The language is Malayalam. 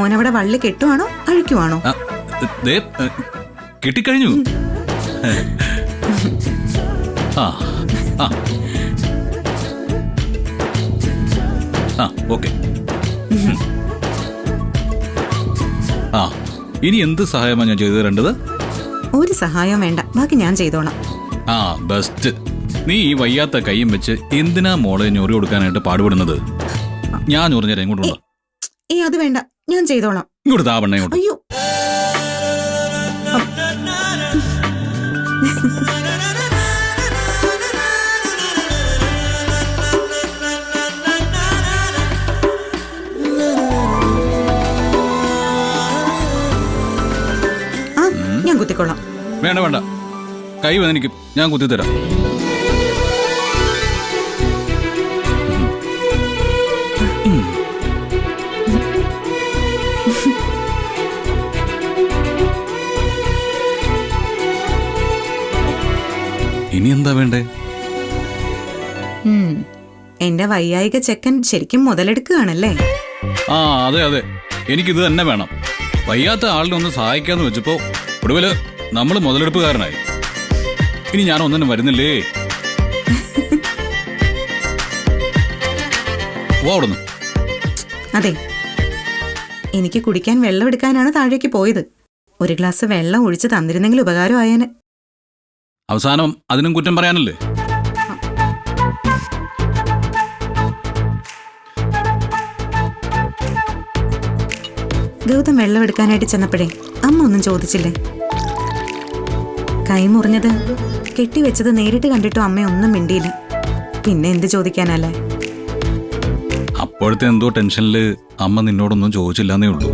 മോനവിടെ വള്ളി കെട്ടുവാണോ അഴിക്കുവാണോ? കെട്ടിക്കഴിഞ്ഞു. ഓക്കെ. ഇനി എന്ത് സഹായമാണ് ഞാൻ ചെയ്തു തരേണ്ടത്? ഒരു സഹായം വേണ്ട, ബാക്കി ഞാൻ ചെയ്തോളാം. ബെസ്റ്റ്. നീ ഈ വയ്യാത്ത കൈയും വെച്ച് എന്തിനാ മോളെ ഞൊറി കൊടുക്കാനായിട്ട് പാടുപെടുന്നത്? ഞാൻ ഞൊറിഞ്ഞേരാ, ഇങ്ങോട്ടുണ്ടോ? അത് വേണ്ട, ഞാൻ ചെയ്തോളാം. ഇങ്ങോട്ട് താവണ്ണ, ഇങ്ങോട്ട്. അയ്യോ, ഞാൻ കുത്തിക്കൊള്ളാം. വേണ്ട വേണ്ട, കൈ വേദനിക്കും, ഞാൻ കുത്തിത്തരാം. ഇനി എന്താ വേണ്ടേ? എന്റെ വയ്യായിക ചെക്കൻ ശരിക്കും മുതലെടുക്കുകയാണല്ലേ? അതെ അതെ, എനിക്കിത് തന്നെ വേണം. വയ്യാത്ത ആളിനൊന്ന് സഹായിക്കാന്ന് വെച്ചപ്പോ ഒടുവില് നമ്മള് മുതലെടുപ്പുകാരനായി. ഇനി ഞാൻ ഒന്നിനും വരുന്നില്ലേ. ഓടുന്നു. അതെ, എനിക്ക് കുടിക്കാൻ വെള്ളം എടുക്കാനാണ് താഴേക്ക് പോയത്. ഒരു ഗ്ലാസ് വെള്ളം ഒഴിച്ച് തന്നിരുന്നെങ്കിൽ ഉപകാരമായേനെ. അവസാനം അതിനും കുറ്റം പറയാനല്ലേ? ഗൗതം വെള്ളം എടുക്കാനായിട്ട് ചെന്നപ്പോഴേ അമ്മ ഒന്നും ചോദിച്ചില്ലേ? കൈ മുറിഞ്ഞത് കെട്ടിവെച്ചത് നേരിട്ട് കണ്ടിട്ടും അമ്മയൊന്നും മിണ്ടിയില്ല. പിന്നെ എന്ത് ചോദിക്കാനല്ലേ? അപ്പോഴത്തെ എന്തോ ടെൻഷനില് അമ്മ നിന്നോടൊന്നും ചോദിച്ചില്ലെന്നേ ഉള്ളൂ.